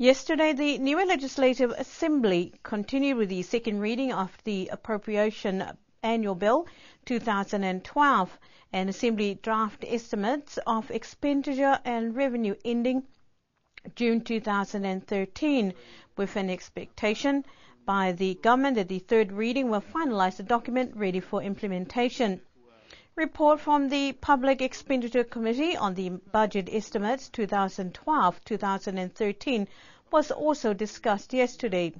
Yesterday, the Niue Legislative Assembly continued with the second reading of the Appropriation Annual Bill 2012 and Assembly draft estimates of expenditure and revenue ending June 2013, with an expectation by the government that the third reading will finalise the document ready for implementation. Report from the Public Expenditure Committee on the Budget Estimates 2012-2013 was also discussed yesterday.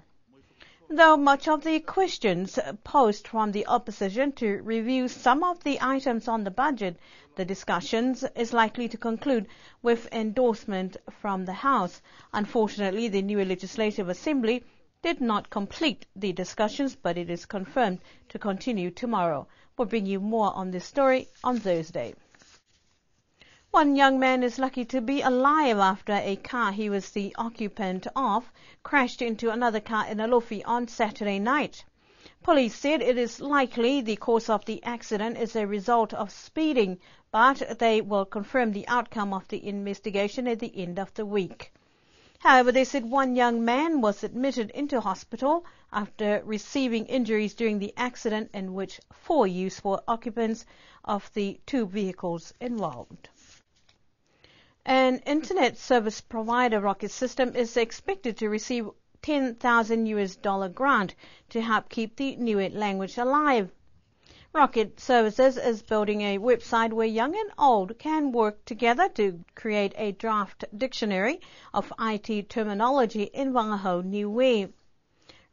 Though much of the questions posed from the opposition to review some of the items on the budget, the discussions is likely to conclude with endorsement from the House. Unfortunately, the Niue Legislative Assembly did not complete the discussions, but it is confirmed to continue tomorrow. We'll bring you more on this story on Thursday. One young man is lucky to be alive after a car he was the occupant of crashed into another car in Alofi on Saturday night. Police said it is likely the cause of the accident is a result of speeding, but they will confirm the outcome of the investigation at the end of the week. However, they said one young man was admitted into hospital after receiving injuries during the accident, in which 4 useful occupants of the 2 vehicles involved. An internet service provider, Rocket System, is expected to receive $10,000 grant to help keep the Niue language alive. Rocket Services is building a website where young and old can work together to create a draft dictionary of IT terminology in Wangahau Niue.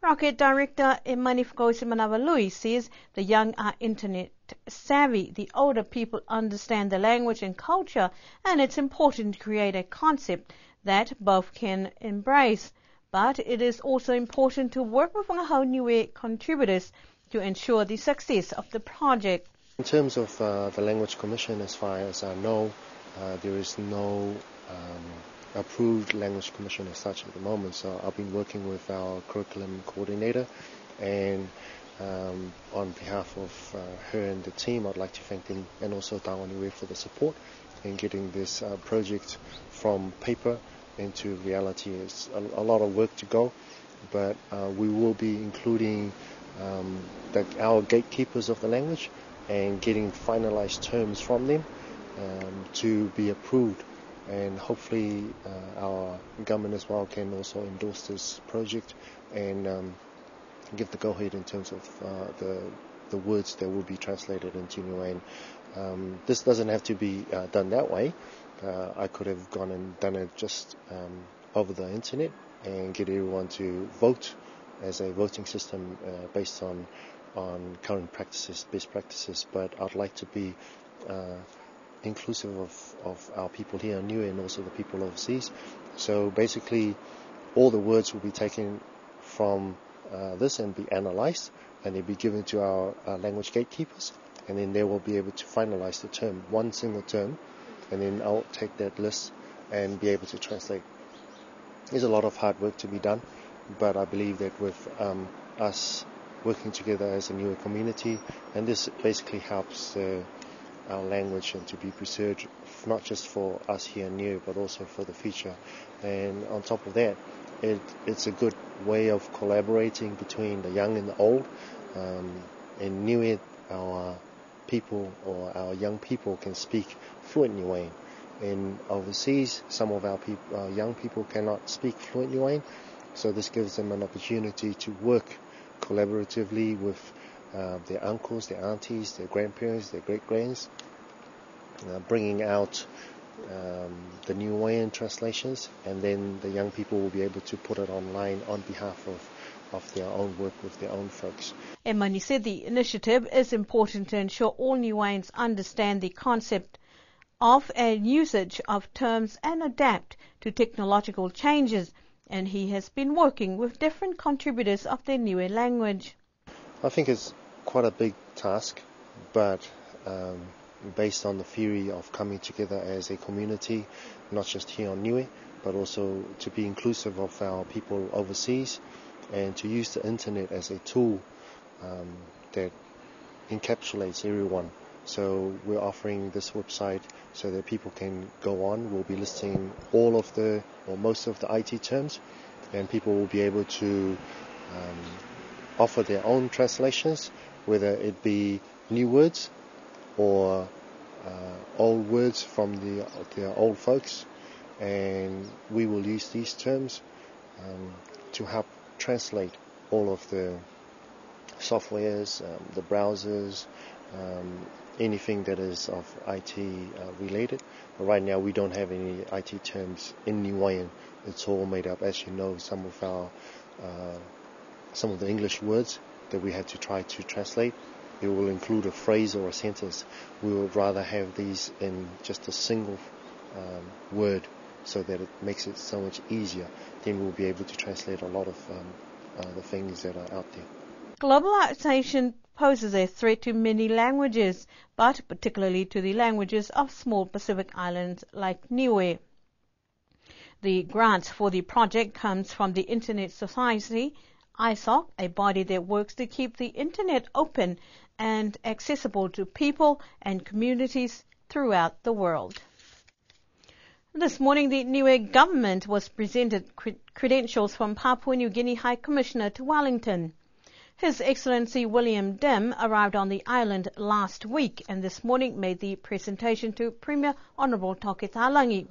Rocket Director Emanifko Simanavalui says the young are internet savvy, the older people understand the language and culture, and it's important to create a concept that both can embrace. But it is also important to work with Wangahau Niue contributors to ensure the success of the project. In terms of the Language Commission, as far as I know, there is no approved Language Commission as such at the moment. So I've been working with our curriculum coordinator, and on behalf of her and the team, I'd like to thank them and also Tawa Niue for the support in getting this project from paper into reality. It's a lot of work to go, but we will be including our gatekeepers of the language and getting finalized terms from them to be approved, and hopefully our government as well can also endorse this project and give the go-ahead in terms of the words that will be translated into Niue. This doesn't have to be done that way. I could have gone and done it just over the internet and get everyone to vote as a voting system based on current practices, best practices, but I'd like to be inclusive of our people here in Niue and also the people overseas. So basically, all the words will be taken from this and be analysed, and they'll be given to our language gatekeepers, and then they will be able to finalise the term, one single term, and then I'll take that list and be able to translate. There's a lot of hard work to be done, but I believe that with us working together as a Niue community, and this basically helps our language and to be preserved, not just for us here in Niue, but also for the future. And on top of that, it's a good way of collaborating between the young and the old. In Niue, our people or our young people can speak fluent Niue. In overseas, some of our young people cannot speak fluent Niue, so this gives them an opportunity to work collaboratively with their uncles, their aunties, their grandparents, their great-grands, bringing out the Niuean translations, and then the young people will be able to put it online on behalf of their own work with their own folks. Emani said the initiative is important to ensure all Niueans understand the concept of and usage of terms and adapt to technological changes, and he has been working with different contributors of the Niue language. I think it's quite a big task, but based on the theory of coming together as a community, not just here on Niue, but also to be inclusive of our people overseas, and to use the internet as a tool that encapsulates everyone So we're offering this website so that people can go on. We'll be listing all of the, or most of the IT terms, and people will be able to offer their own translations, whether it be new words or old words from the old folks, and we will use these terms to help translate all of the softwares, the browsers, anything that is of IT related. But right now we don't have any IT terms in Niuean. It's all made up. As you know, some of the English words that we had to try to translate, it will include a phrase or a sentence. We would rather have these in just a single word, so that it makes it so much easier. Then we'll be able to translate a lot of the things that are out there. Globalization poses a threat to many languages, but particularly to the languages of small Pacific islands like Niue. The grant for the project comes from the Internet Society, ISOC, a body that works to keep the Internet open and accessible to people and communities throughout the world. This morning, the Niue government was presented credentials from Papua New Guinea High Commissioner to Wellington. His Excellency William Dim arrived on the island last week and this morning made the presentation to Premier Honourable Toke Talangi.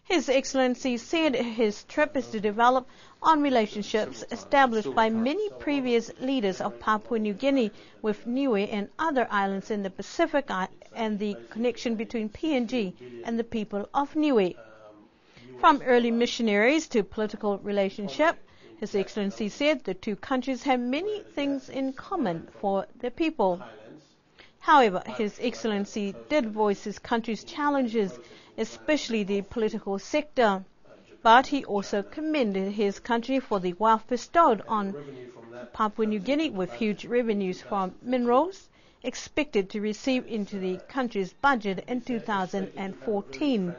His Excellency said his trip is to develop on relationships established by many previous leaders of Papua New Guinea with Niue and other islands in the Pacific, and the connection between PNG and the people of Niue. From early missionaries to political relationship, His Excellency said the two countries have many things in common for their people. However, His Excellency did voice his country's challenges, especially the political sector. But he also commended his country for the wealth bestowed on Papua New Guinea, with huge revenues from minerals expected to receive into the country's budget in 2014.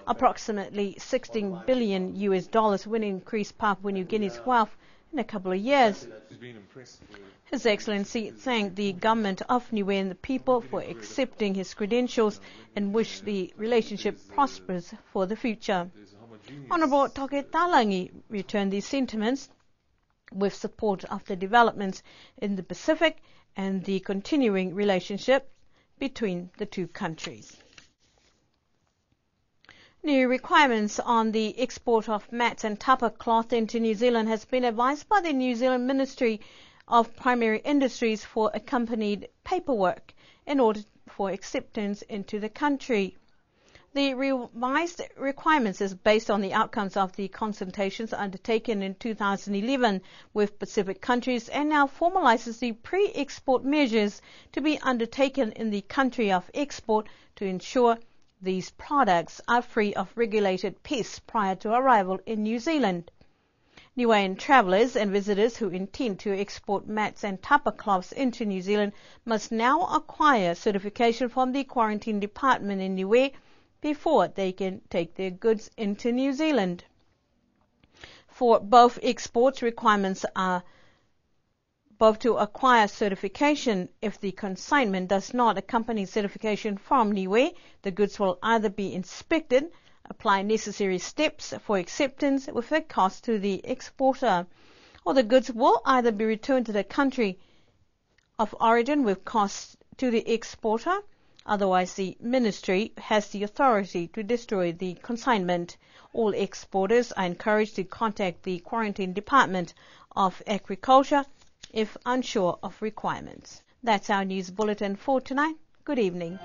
Approximately $16 billion will increase Papua New Guinea's wealth in a couple of years. His Excellency thanked the government of Niue and the people for accepting his credentials and wished the relationship prospers for the future. Honourable Toke Talangi returned these sentiments with support of the developments in the Pacific and the continuing relationship between the two countries. New requirements on the export of mats and tapa cloth into New Zealand has been advised by the New Zealand Ministry of Primary Industries for accompanied paperwork in order for acceptance into the country. The revised requirements is based on the outcomes of the consultations undertaken in 2011 with Pacific countries and now formalizes the pre-export measures to be undertaken in the country of export to ensure these products are free of regulated pests prior to arrival in New Zealand. Niuean travellers and visitors who intend to export mats and tapa cloths into New Zealand must now acquire certification from the Quarantine Department in Niue before they can take their goods into New Zealand. For both exports, requirements are both to acquire certification. If the consignment does not accompany certification from Niue, the goods will either be inspected, apply necessary steps for acceptance with a cost to the exporter, or the goods will either be returned to the country of origin with costs to the exporter. Otherwise, the ministry has the authority to destroy the consignment. All exporters are encouraged to contact the Quarantine Department of Agriculture if unsure of requirements. That's our news bulletin for tonight. Good evening.